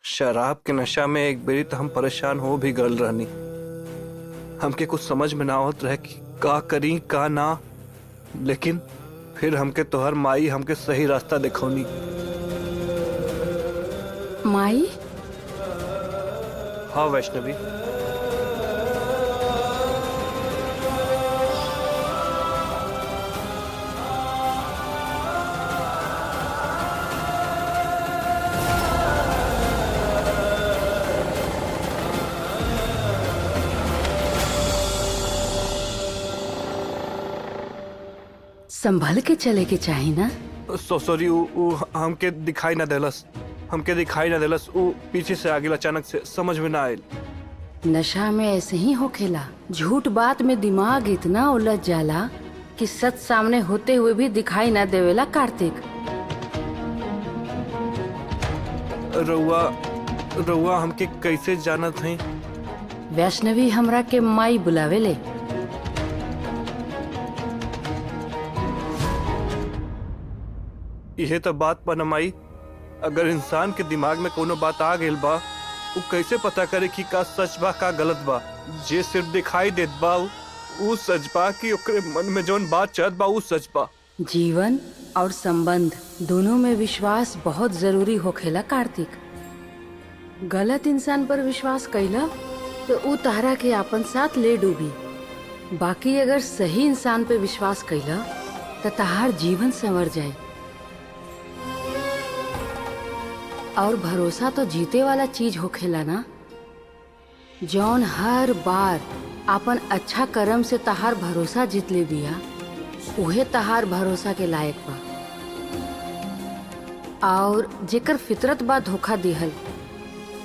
शराब के नशा में एक बेरी तो हम परेशान हो भी गल रहनी। हमके कुछ समझ में ना आवत रहे कि का करी का ना, लेकिन फिर हमके तोहर माई हमके सही रास्ता दिखौनी। माई? हाँ वैष्णवी, संभल के चले के चाही ना। सॉरी, हमके दिखाई ना देलस। वो पीछे से आगे अचानक से समझ में ना आयल। नशा में ऐसे ही होखेला, झूठ बात में दिमाग इतना उलझ जाला कि सच सामने होते हुए भी दिखाई ना देवेला। कार्तिक, रउआ हमके कैसे जानत है? वैष्णवी हमरा के माई बुलावेले। यह तो बात पर माई, अगर इंसान के दिमाग में कोनो बात आ गइल बा, वो कैसे पता करे कि का सच बा का गलत बा? जे सिर्फ दिखाई देत बा वो सच बा कि ओकरे मन में जौन बात चलत बा वो सच बा? जीवन और संबंध दोनों में विश्वास बहुत जरूरी होखेला कार्तिक। गलत इंसान पर विश्वास कैला तो ऊ तहरा के आपन साथ ले डूबी। बाकी अगर सही इंसान पे विश्वास कैला तो तहार जीवन संवर जाए। और भरोसा तो जीते वाला चीज होखेला ना, जौन हर बार आपन अच्छा कर्म से तहार भरोसा जीत ले बिया, उहे तहार भरोसा के लायक बा। और जेकर फितरत बा धोखा दिहल,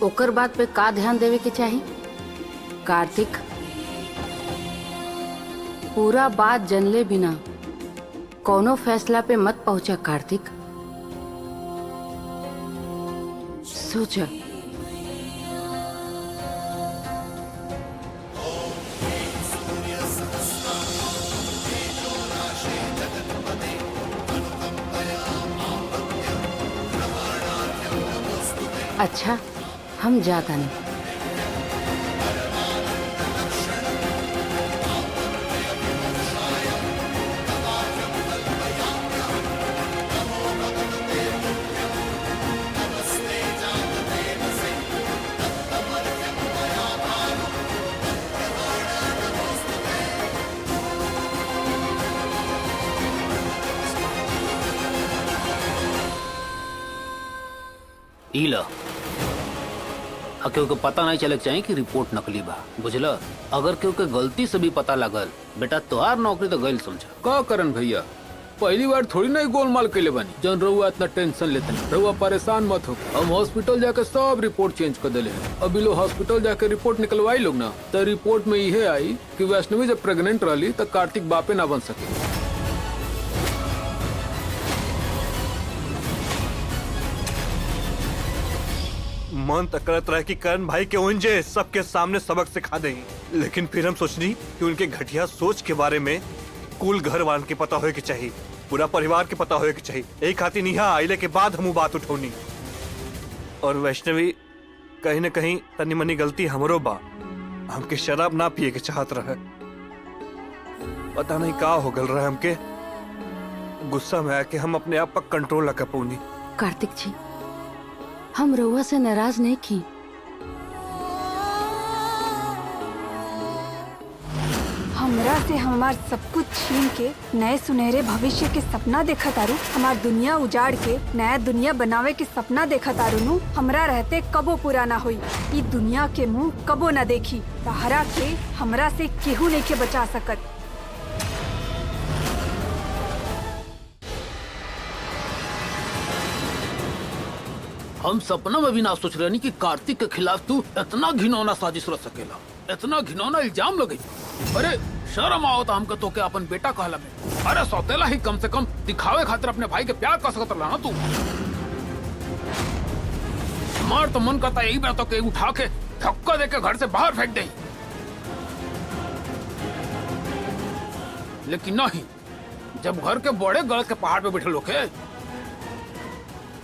ओकर बात पे का ध्यान देवे के चाही? कार्तिक, पूरा बात जनले बिना कोनो फैसला पे मत पहुंचा कार्तिक। सोचा। अच्छा, हम जाता नहीं। इला केहू के पता नहीं चले चाहिए कि रिपोर्ट नकली बा, बुझला? अगर केहू के गलती से भी पता लगल, बेटा तोहार नौकरी तो गइल समझा। का करन भैया, पहली बार थोड़ी ना गोलमाल कैले बानी। जन रहुआ इतना टेंशन लेते हैं, रहुआ परेशान मत हो। हम हॉस्पिटल जाके सब रिपोर्ट चेंज कर दिले हैं। अभी लोग हॉस्पिटल जाके रिपोर्ट निकलवाई लोग ना, तो रिपोर्ट में यह आई कि वैष्णवी जब प्रेग्नेंट रही तो कार्तिक बापे ना बन सके। मन तक करत रहे कि करण भाई के उनजे सबके सामने सबक सिखा दें, लेकिन फिर हम सोचनी कि उनके घटिया सोच के बारे में कुल घर वालों के पता होए के चाहिए, पूरा परिवार के पता होए के चाहिए। यही खातिर यहाँ आइले के बाद हम बात उठौनी। और वैष्णवी, कहीं न कहीं तनी मनी गलती हमरो बा। हमके शराब ना पिए के चाहत रहे, पता नहीं का हो गल रहा है। हमके गुस्सा में आके हम अपने आप पर कंट्रोल न कर पौनी। कार्तिक जी, हम रउआ से नाराज नहीं की। हमरा से हमार सब कुछ छीन के नए सुनहरे भविष्य के सपना देखा तारू, हमार दुनिया उजाड़ के नया दुनिया बनावे के सपना देखा तारू नु, हमरा रहते कबो पूरा ना हुई। ई दुनिया के मुंह कबो ना देखी। तहरा के हमरा से केहू नहीं के बचा सकत। हम सपना में भी ना सोच रहे कि कार्तिक के खिलाफ तू इतना घिनौना साजिश रच सकेला, इतना घिनौना इल्जाम लगे। अरे शर्म आओ तो हमको तो के अपन बेटा कहला में। अरे सौतेला ही कम से कम दिखावे खातिर अपने भाई के प्यार कर सकत रहा ना तू। हमार तो मन करता यही बातों के उठा के धक्का देके घर से बाहर फेंक दे, लेकिन नहीं। जब घर के बड़े गलत के पहाड़ पे बैठे लोग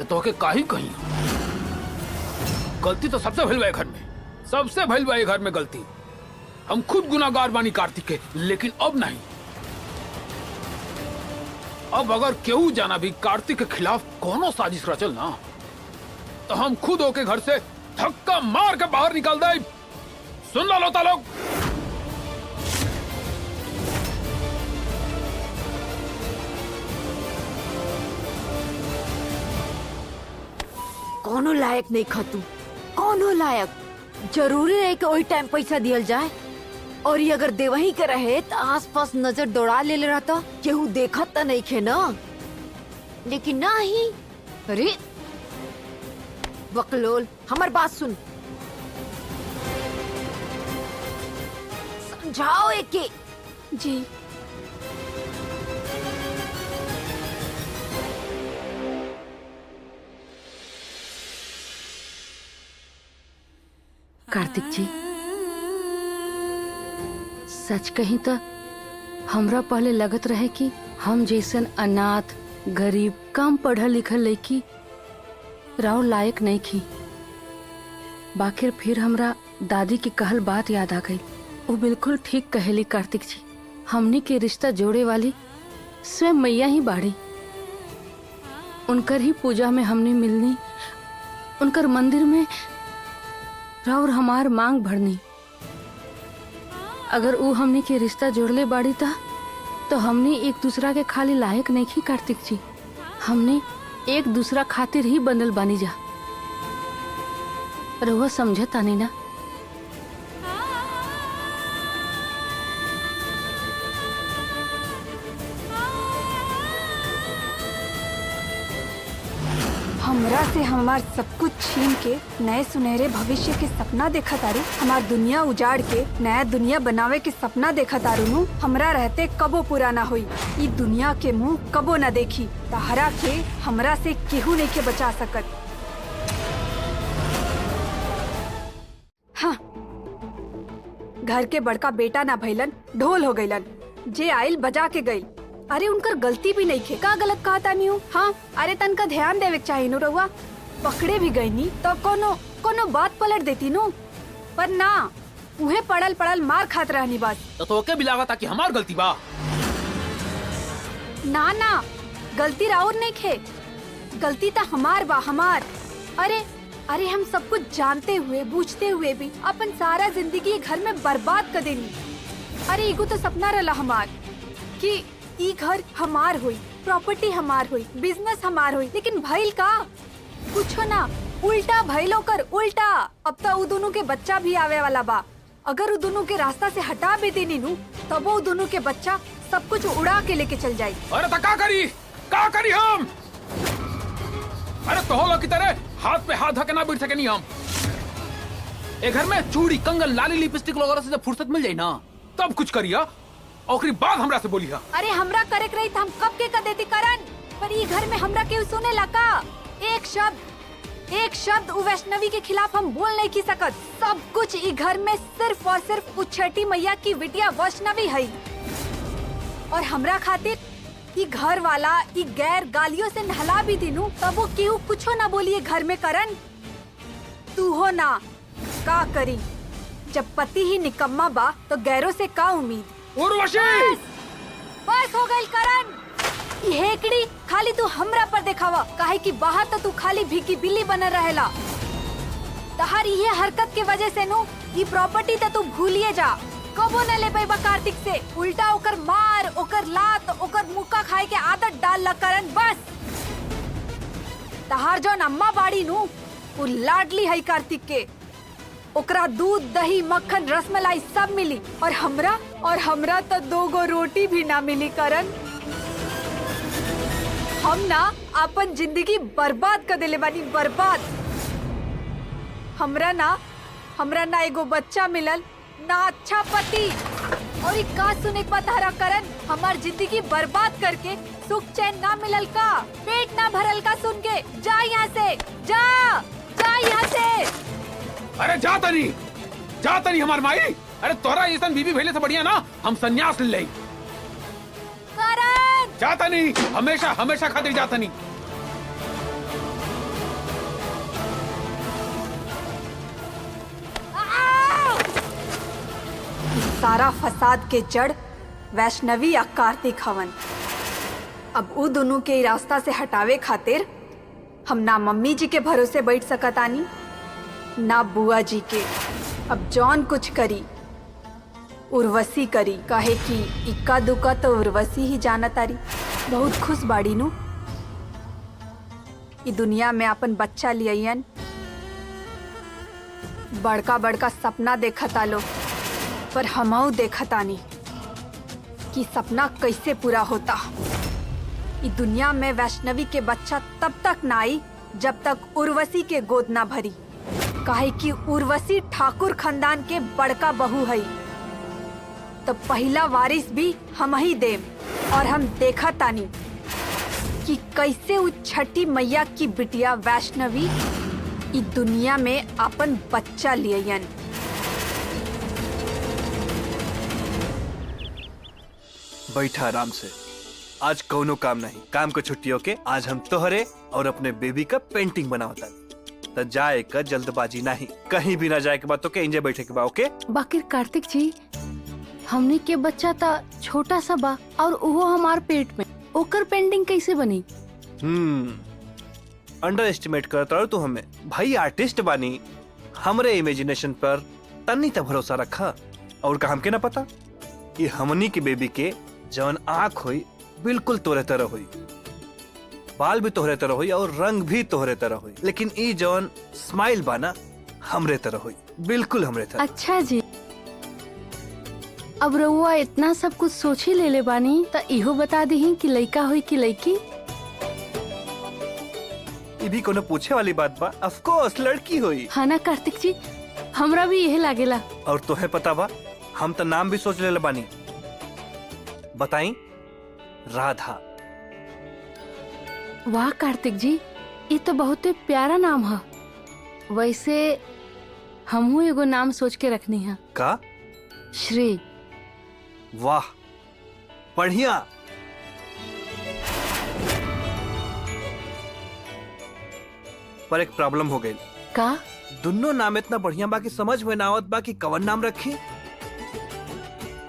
तो के काही कहीं गलती तो सबसे भइल बा घर में, सबसे भइल बा घर में गलती। हम खुद गुनाहगार बानी कार्तिक के, लेकिन अब नहीं। अब अगर केहू जाना भी कार्तिक के खिलाफ कोनो साजिश रचल ना, तो हम खुद होके घर से धक्का मार के बाहर निकाल दे। सुन लो लोता लोग। कोनो लायक नहीं खतू, कोनो लायक। जरूरी है कि वही टाइम पैसा दियल जाए, और ये अगर देवही के रहे तो आसपास नजर दौड़ा ले रहता, केहू देखत तो नहीं खे ना। लेकिन नहीं, अरे बकलोल, हमार बात सुन, समझाओ एके। जी कार्तिक जी, सच कहीं तो हमरा पहले लगत रहे कि हम जैसन अनाथ, गरीब, कम पढ़ल लिखल लड़की राव लायक नहीं की। बाकिर फिर हमरा दादी की कहल बात याद आ गई। वो बिल्कुल ठीक कहेली कार्तिक जी, हमनी के रिश्ता जोड़े वाली स्वयं मैया ही बाड़ी। उनकर ही पूजा में हमने मिलनी, उनकर मंदिर में राउर हमार मांग भरनी। अगर वो हमनी के रिश्ता जोड़ले बाड़ी था तो हमने एक दूसरा के खाली लायक नहीं की कार्तिक जी, हमने एक दूसरा खातिर ही बनल बानी जा। रहुआ समझता नहीं ना? हमरा से हमार सब कुछ छीन के नए सुनहरे भविष्य के सपना देखा तारू, हमार दुनिया उजाड़ के नया दुनिया बनावे के सपना देखा तारू नु हमरा रहते कबो पूरा ना हुई। ई दुनिया के मुंह कबो ना देखी, तहरा के हमरा से केहू नहीं के बचा सकत। हाँ, घर के बड़का बेटा ना भइलन, ढोल हो गइलन, जे आइल बजा के गइल। अरे उनकर गलती भी नहीं खे, का गलत कहा तानी हूँ? हाँ, अरे तनका ध्यान देवे के चाहिए नु रहुआ। पकड़े भी गई नी तो कोनो बात पलट देती नु, पर ना, उहे पड़ल पड़ल मार खात रहनी बात। तो के भी लागत कि हमार गलती बा? ना ना, गलती राउर नहीं खे, गलती तो हमार बा, हमार। अरे हम सब कुछ जानते हुए बूझते हुए भी अपन सारा जिंदगी घर में बर्बाद कर देनी। अरे एगो तो सपना रहा हमार कि ई घर हमार हुई, प्रॉपर्टी हमार हुई, बिजनेस हमार हुई, लेकिन भइल का? कुछो ना, उल्टा भइलो कर उल्टा। अब तो उ दोनों के बच्चा भी आवे वाला बा। अगर उ दोनों के रास्ता से हटा भी देनी नु, तब वो दोनों के बच्चा सब कुछ उड़ा के लेके चल जाये। अरे तो का करी हम? अरे तो हो की तरह हाथ पे हाथ धके ना बैठ सके नहीं हम। ए घर में चूड़ी, कंगन, लाली, लिपस्टिक वगैरह से जब फुर्सत मिल जाये ना, तब कुछ करिया। और बाद हमरा से बोलिया। अरे हमरा करे रही हम कब के कर देती करन, पर ये घर में हमरा केहू सुने लगा। एक शब्द उ वैष्णवी के खिलाफ हम बोल नहीं की सकत। सब कुछ ई घर में सिर्फ और सिर्फ उ छठी मैया की बिटिया वैष्णवी है। और हमरा खातिर ई घर वाला ई गैर गालियों से नहला भी दिनू, तब वो केहू कुछो ना बोलिए घर में करन। तू हो ना, का करी? जब पति ही निकम्मा बा तो गैरों से का उम्मीद? उर्वशी! बस हो गई करन। ये हेकड़ी खाली तू हमरा पर दिखावा, काहे कि बाहर तो तू खाली भीगी बिल्ली बना रहेला। तहार ये हरकत के वजह से नु ये प्रॉपर्टी तो तू भूलिए जा, कबो न ले पाइबा कार्तिक से। उल्टा ओकर मार, ओकर लात, ओकर मुक्का खाए के आदत डाल ला करन। बस तहार जो अम्मा बाड़ी नु वो लाडली है कार्तिक के, ओकरा दूध, दही, मक्खन, रसमलाई सब मिली, और हमरा तो 2 गो रोटी भी ना मिली करन। हम ना अपन जिंदगी बर्बाद कर देले बानी, बर्बाद। हमरा ना एगो बच्चा मिलल, ना अच्छा पति, और एक का सुने के बता रहा करन, हमार जिंदगी बर्बाद करके सुख चैन ना मिलल का, पेट ना भरल का सुन के। जा यहाँ से, जा यहाँ से। अरे जाता नहीं हमार माई। अरे तोरा ऐसा बीबी भेले से बढ़िया ना हम संन्यास ले लें। करन! जाता नहीं, हमेशा खातिर जाता नहीं। सारा फसाद के जड़ वैष्णवी या कार्तिक हवन। अब उ दोनों के ई रास्ता से हटावे खातिर हम ना मम्मी जी के भरोसे बैठ सकतानी ना बुआ जी के। अब जौन कुछ करी उर्वशी करी, काहे कि इक्का दुक्का तो उर्वशी ही जाना तारी। बहुत खुश बाड़ी नु ई दुनिया में अपन बच्चा लियन। बड़का बड़का सपना देखता लो, पर हमऊ देखतानी कि सपना कैसे पूरा होता। ई दुनिया में वैष्णवी के बच्चा तब तक ना आई जब तक उर्वशी के गोद ना भरी, काहे कि उर्वशी ठाकुर खानदान के बड़का बहू है। तो पहला वारिस भी हम ही देम। और हम देखा तानी कि कैसे उ छठी मैया की बिटिया वैष्णवी ई दुनिया में अपन बच्चा लियन। बैठा आराम से, आज कौनो काम नहीं, काम को छुट्टी होके आज हम तोहरे और अपने बेबी का पेंटिंग बनावता। तो जाए का जल्दबाजी नहीं, कहीं भी ना जाए के बाद तो के इंजे बैठे के बा। ओके बाकी कार्तिक जी, हमने के बच्चा ता छोटा सा बा और वो हमार पेट में, ओकर पेंटिंग कैसे बनी? अंडर एस्टिमेट करता रहो तू हमें। भाई आर्टिस्ट बानी, हमरे इमेजिनेशन पर तन्नी ता भरोसा रखा। और का हमके ना पता कि हमनी के बेबी के जौन आँख हुई बिल्कुल तोरे तरह हुई, बाल भी तोहरे तरह हुई और रंग भी तोहरे तरह हुई, लेकिन ई जौन स्माइल बाना हमरे तरह हुई, बिल्कुल हमरे तरह। अच्छा जी, अब रउआ इतना सब कुछ सोच ही ले बानी, तो इहो बता दी कि लड़का हुई कि लड़की? ये भी कोनो पूछे वाली बात बा? ऑफ कोर्स लड़की हुई। हाँ ना कार्तिक जी, हमरा भी यही लागेला। और तोहे पता बा, हम तो नाम भी सोच ले बानी। बताई, राधा। वाह कार्तिक जी, ये तो बहुत प्यारा नाम है। वैसे हमहू एगो नाम सोच के रखनी है। का? श्री। वाह, बढ़िया। पर एक प्रॉब्लम हो गई। का? दोनों नाम इतना बढ़िया बा कि समझ में ना आवत बा कि कवन नाम रखी।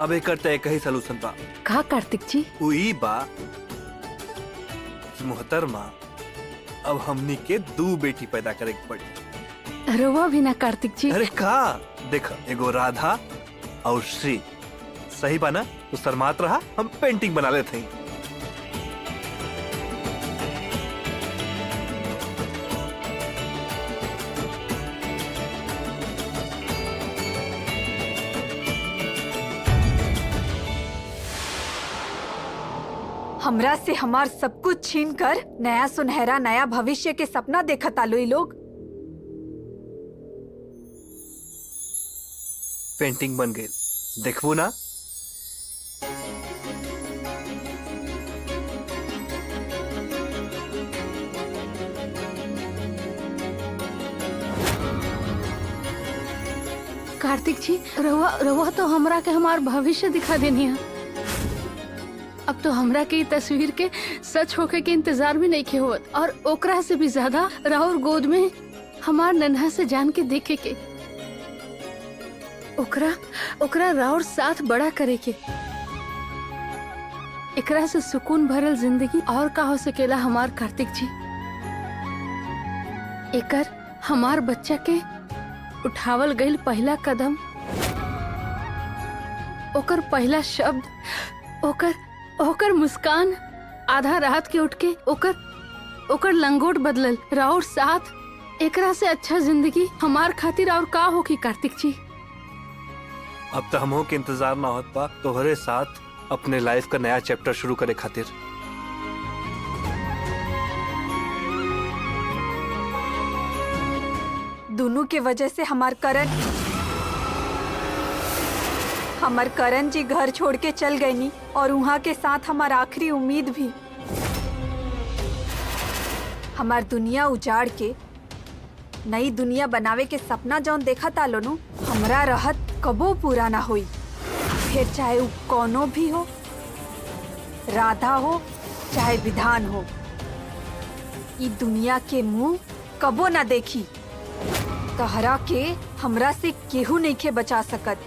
अब एक करते एक ही सलूशन बा। का कार्तिक जी? उई बा कि मोहतरमा, अब हमनी के 2 बेटी पैदा करे के पड़ी। रवा भी ना कार्तिक जी। अरे का देखा, एगो राधा और श्री। सही बा ना? तो शर्मात रहा, हम पेंटिंग बना लेते हैं। हमरा से हमार सब कुछ छीन कर नया सुनहरा नया भविष्य के सपना देखता लो ई लोग। पेंटिंग बन गई, देखबो ना? कार्तिक जी, रवा तो हमरा के हमार भविष्य दिखा देनी है। अब तो हमरा के तस्वीर के सच होके के इंतजार भी नहीं के होत, और ओकरा से भी ज्यादा राहुल गोद में हमार नन्हा से जान के देखे के, ओकरा राहुल साथ बड़ा करे के। एकरा से सुकून भरल जिंदगी और का हो सकेला हमार कार्तिक जी। एकर हमार बच्चा के उठावल गईल पहला कदम, ओकर पहला शब्द, ओकर मुस्कान, आधा रात के उठ के ओकर लंगोट बदलल राउर साथ। एकरा से अच्छा जिंदगी हमार खातिर और का होगी कार्तिक जी? अब तो हमो के इंतजार ना होत बा तोहरे साथ अपने लाइफ का नया चैप्टर शुरू करे खातिर। दोनों के वजह से हमार करण जी घर छोड़ के चल गई नी, और वहाँ के साथ हमार आखिरी उम्मीद भी। हमार दुनिया उजाड़ के नई दुनिया बनावे के सपना जौन देखा तालो नु, हमरा रहत कबो पूरा ना हुई। फिर चाहे वो कोनो भी हो, राधा हो चाहे विधान हो, ई दुनिया के मुंह कबो ना देखी। तहरा के हमरा से केहू नहीं के बचा सकत।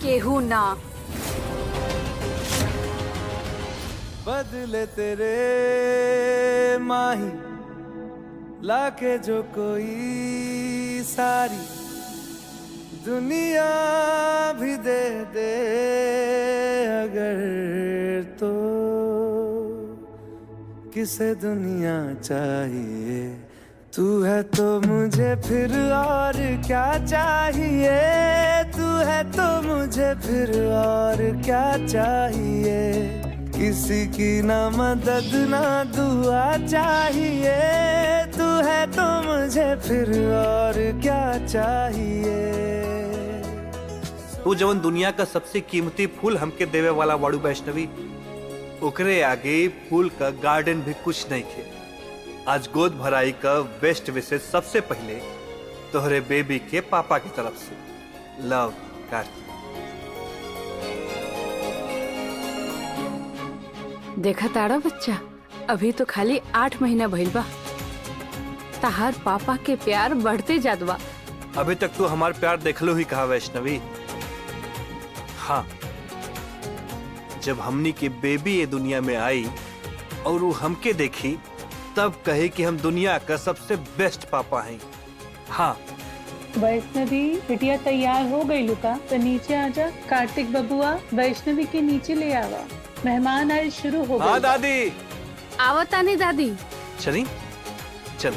केहू ना। बदले तेरे माही लाके जो कोई सारी दुनिया भी दे दे अगर तो किसे दुनिया चाहिए। तू है तो मुझे फिर और क्या चाहिए। तू है तो मुझे फिर और क्या चाहिए। किसी की ना मदद ना दुआ चाहिए। तू है तो मुझे फिर और क्या चाहिए। तू जवन दुनिया का सबसे कीमती फूल हमके देवे वाला वाड़ू वैष्णवी, ओकरे आगे फूल का गार्डन भी कुछ नहीं थे। आज गोद भराई का बेस्ट विशेष सबसे पहले तोहरे बेबी के पापा की तरफ से। लव, कार्तिक। देखा ताड़ा बच्चा, अभी तो खाली 8 महीना भइल बा, तहार पापा के प्यार बढ़ते जात बा। अभी तक तू हमार प्यार देखलो ही कहा वैष्णवी। हाँ, जब हमनी की बेबी ये दुनिया में आई और वो हमके देखी तब कहे कि हम दुनिया का सबसे बेस्ट पापा हैं। हाँ वैष्णवी बिटिया तैयार हो गई लुका, तो नीचे आजा। कार्तिक बबुआ वैष्णवी के नीचे ले आवा, मेहमान आज शुरू हो हाँ गए। दादी। आवता नहीं दादी। चली चल।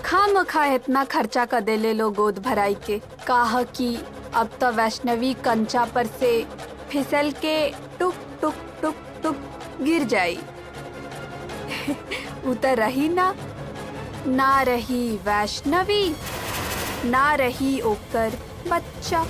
खामखा इतना खर्चा कर देले लो गोद भराई के। कहा कि अब तो वैष्णवी कंचा पर से फिसल के टुक टुक टुक टुक गिर जाई। उतर रही ना रही वैष्णवी, ना रही ओकर बच्चा।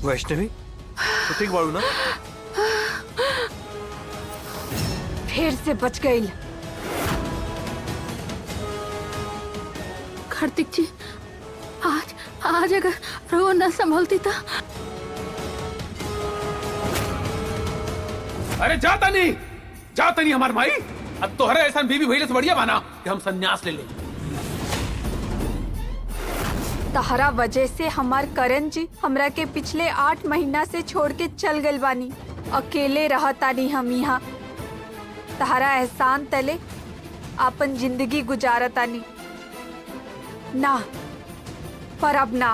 वैष्णवी तो ठीक बाड़ू ना? फिर से बच गई। कार्तिक जी, आज अगर रो न संभलती तो। अरे जाता नहीं हमार माई। अब तोहरे ऐसा बीबी भइले से बढ़िया बाना कि हम संन्यास ले ले। तहरा वजह से हमार करण जी हमरा के पिछले 8 महीना से छोड़ के चल गइल बानी। अकेले रहतानी हम यहाँ। तहरा एहसान तले अपन जिंदगी गुजारतानी ना, पर अब ना।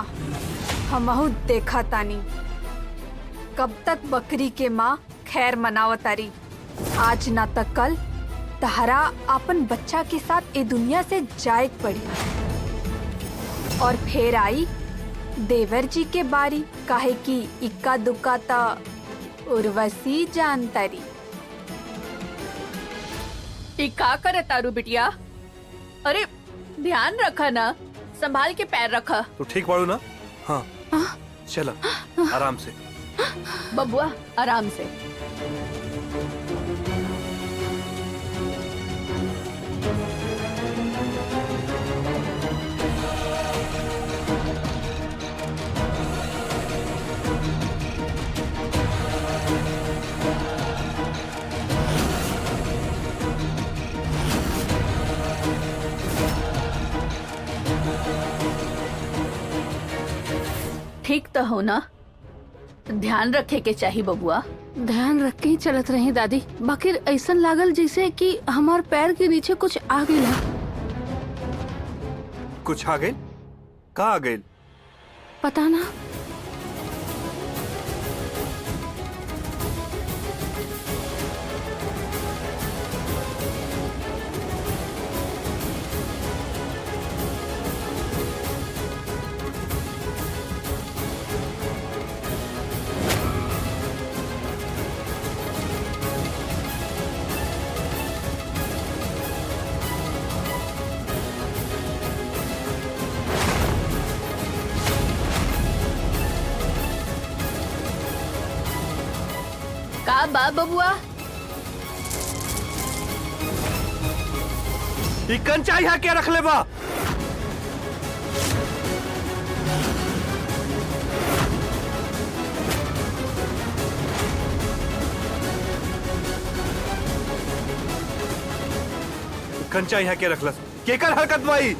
हमहू देखा तानी कब तक बकरी के माँ खैर मनावतारी। आज ना तक कल तहरा अपन बच्चा के साथ ए दुनिया से जाए पड़ी। और फिर आई देवर जी के बारी। काहे कि इक्का दुक्का ता उर्वशी जानतारी। का करे तारू बिटिया? अरे ध्यान रखा ना, संभाल के पैर रखा। तो ठीक बाड़ू ना? हाँ चलो आराम से। बबुआ आराम से। ठीक तो हो ना? ध्यान रखे के चाहिए बबुआ। ध्यान रख के ही चलत रही दादी, बाकी ऐसा लागल जैसे कि हमार पैर के नीचे कुछ आ गया। कुछ आ गए? कहाँ आ गए? पता ना। का बा बबुआ? ई कंचा यहाँ क्या रख ले बा? कंचा यहाँ के रखलस? केकर हरकत बाई?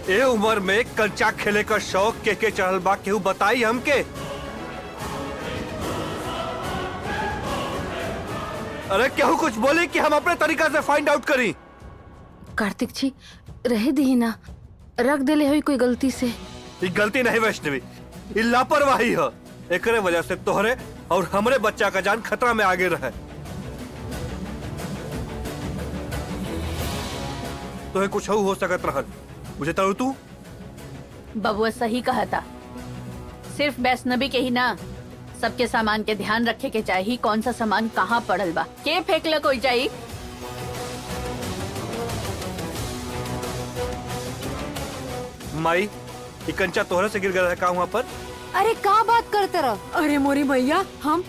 ए उम्र में कंचा खेले का शौक के चढ़ल बा, केहू बताई हमके? अरे केहू कुछ बोले कि हम अपने तरीका से फाइंड आउट करी। कार्तिक जी रहे दी ना, रख देले हुई कोई गलती से। ये गलती नहीं वैष्णवी, ये लापरवाही है। एकरे वजह से तोहरे और हमरे बच्चा का जान खतरा में आगे रहे। तो कुछ हो सकत रहल, मुझे तो तू बबुआ सही कहा था। सिर्फ वैष्णवी के ही ना, सबके सामान के ध्यान रखे के चाहिए। कौन सा सामान कहाँ पड़ल बा, के फेंकल कोई चाहिए। माई, ये कंचा तोहरे से गिर गया है का वहाँ पर? अरे का बात करते रह? अरे मोरी मैया, हम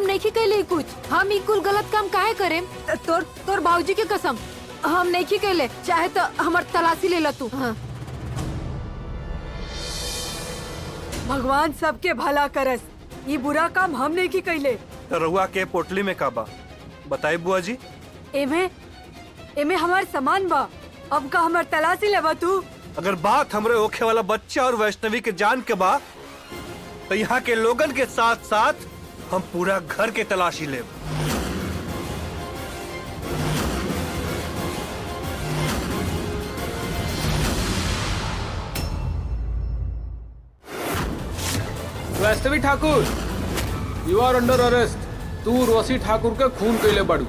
नहीं कैले कुछ। हम ई कुल गलत काम काहे करे? तोर बाबूजी के कसम हम नहीं कैले। चाहे तो हमार तलाशी ले ला तू। हाँ। भगवान सबके भला करस, ये बुरा काम हम नहीं कैले। तो रहुआ के पोटली में का बा बताई बुआ जी? एमे हमार सामान बा, अब का हमार तलाशी लेबा तू? अगर बात हमरे ओखे वाला बच्चा और वैष्णवी के जान के बा, तो यहाँ के लोगन के साथ साथ हम पूरा घर के तलाशी लेब। वैष्णवी ठाकुर, यू आर अंडर अरेस्ट। तू रोसी ठाकुर के खून कैले बाड़ू।